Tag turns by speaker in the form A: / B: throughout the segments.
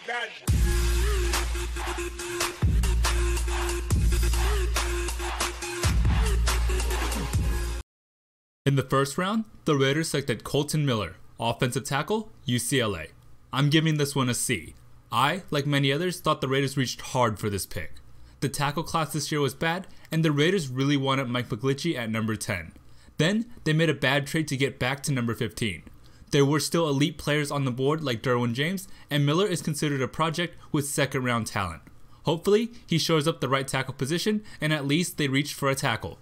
A: In the first round, the Raiders selected Kolton Miller, offensive tackle, UCLA. I'm giving this one a C. I, like many others, thought the Raiders reached hard for this pick. The tackle class this year was bad, and the Raiders really wanted Mike McGlinchey at number 10. Then, they made a bad trade to get back to number 15. There were still elite players on the board like Derwin James, and Miller is considered a project with second round talent. Hopefully, he shows up the right tackle position, and at least they reached for a tackle.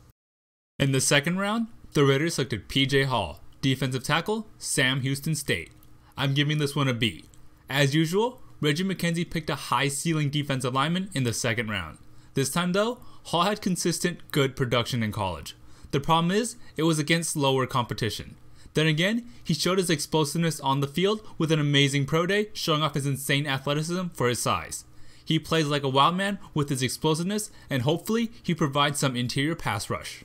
A: In the second round, the Raiders selected PJ Hall, defensive tackle, Sam Houston State. I'm giving this one a B. As usual, Reggie McKenzie picked a high-ceiling defensive lineman in the second round. This time though, Hall had consistent, good production in college. The problem is, it was against lower competition. Then again, he showed his explosiveness on the field with an amazing pro day, showing off his insane athleticism for his size. He plays like a wild man with his explosiveness, and hopefully he provides some interior pass rush.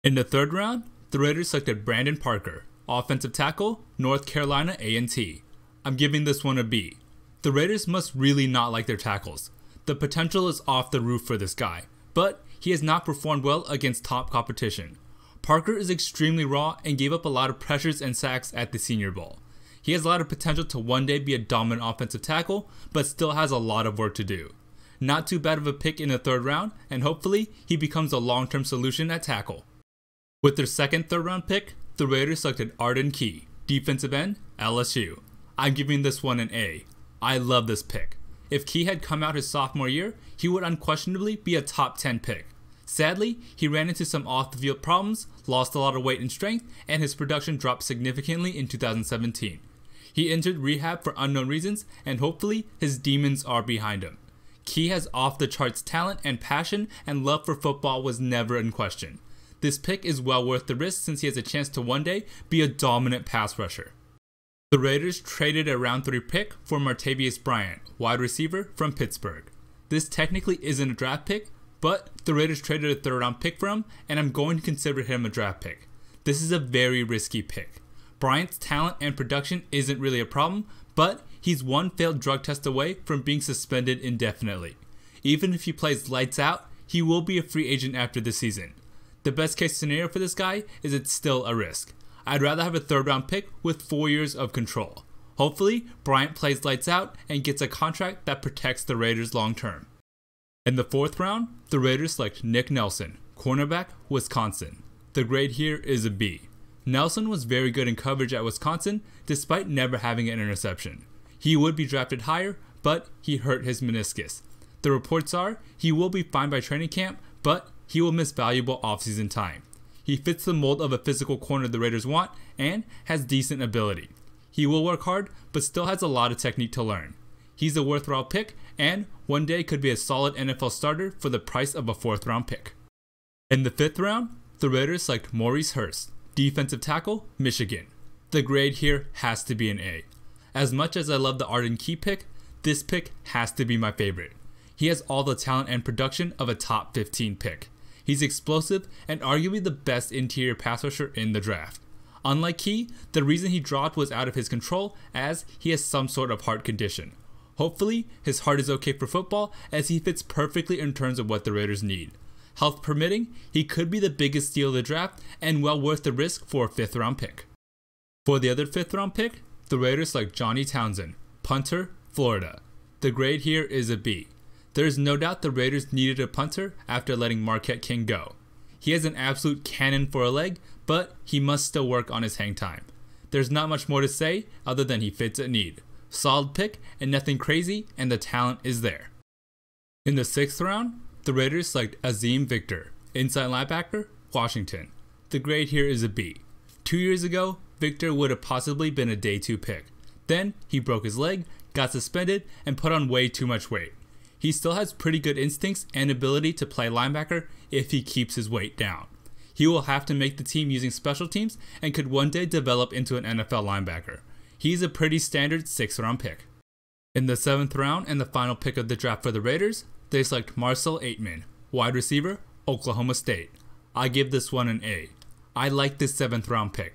A: In the third round, the Raiders selected Brandon Parker, offensive tackle, North Carolina A&T. I'm giving this one a B. The Raiders must really not like their tackles. The potential is off the roof for this guy, but he has not performed well against top competition. Parker is extremely raw and gave up a lot of pressures and sacks at the Senior Bowl. He has a lot of potential to one day be a dominant offensive tackle, but still has a lot of work to do. Not too bad of a pick in the third round, and hopefully he becomes a long-term solution at tackle. With their second third round pick, the Raiders selected Arden Key, defensive end, LSU. I'm giving this one an A. I love this pick. If Key had come out his sophomore year, he would unquestionably be a top 10 pick. Sadly, he ran into some off-the-field problems, lost a lot of weight and strength, and his production dropped significantly in 2017. He entered rehab for unknown reasons, and hopefully his demons are behind him. Key has off-the-charts talent and passion, and love for football was never in question. This pick is well worth the risk since he has a chance to one day be a dominant pass rusher. The Raiders traded a round 3 pick for Martavius Bryant, wide receiver from Pittsburgh. This technically isn't a draft pick, but the Raiders traded a third round pick for him, and I'm going to consider him a draft pick. This is a very risky pick. Bryant's talent and production isn't really a problem, but he's one failed drug test away from being suspended indefinitely. Even if he plays lights out, he will be a free agent after the season. The best case scenario for this guy is it's still a risk. I'd rather have a third round pick with 4 years of control. Hopefully, Bryant plays lights out and gets a contract that protects the Raiders long term. In the fourth round, the Raiders select Nick Nelson, cornerback, Wisconsin. The grade here is a B. Nelson was very good in coverage at Wisconsin despite never having an interception. He would be drafted higher, but he hurt his meniscus. The reports are he will be fine by training camp, but he will miss valuable offseason time. He fits the mold of a physical corner the Raiders want and has decent ability. He will work hard, but still has a lot of technique to learn. He's a worthwhile pick and one day could be a solid NFL starter for the price of a 4th round pick. In the 5th round, the Raiders select Maurice Hurst, defensive tackle, Michigan. The grade here has to be an A. As much as I love the Arden Key pick, this pick has to be my favorite. He has all the talent and production of a top 15 pick. He's explosive and arguably the best interior pass rusher in the draft. Unlike Key, the reason he dropped was out of his control as he has some sort of heart condition. Hopefully, his heart is okay for football as he fits perfectly in terms of what the Raiders need. Health permitting, he could be the biggest steal of the draft and well worth the risk for a 5th round pick. For the other 5th round pick, the Raiders select Johnny Townsend, punter, Florida. The grade here is a B. There is no doubt the Raiders needed a punter after letting Marquette King go. He has an absolute cannon for a leg, but he must still work on his hang time. There's not much more to say other than he fits a need. Solid pick and nothing crazy, and the talent is there. In the 6th round, the Raiders select Azeem Victor, inside linebacker, Washington. The grade here is a B. 2 years ago, Victor would have possibly been a day 2 pick. Then he broke his leg, got suspended, and put on way too much weight. He still has pretty good instincts and ability to play linebacker if he keeps his weight down. He will have to make the team using special teams and could one day develop into an NFL linebacker. He's a pretty standard 6th round pick. In the 7th round and the final pick of the draft for the Raiders, they select Marcel Aitman, wide receiver, Oklahoma State. I give this one an A. I like this 7th round pick.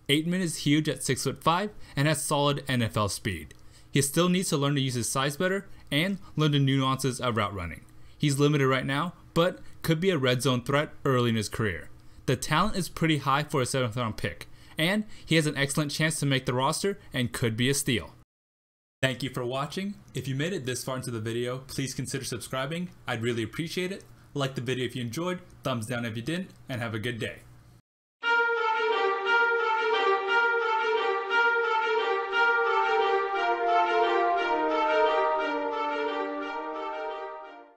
A: Aitman is huge at 6'5" and has solid NFL speed. He still needs to learn to use his size better and learn the nuances of route running. He's limited right now, but could be a red zone threat early in his career. The talent is pretty high for a 7th round pick, and he has an excellent chance to make the roster and could be a steal. Thank you for watching. If you made it this far into the video, please consider subscribing. I'd really appreciate it. Like the video if you enjoyed, thumbs down if you didn't, and have a good day.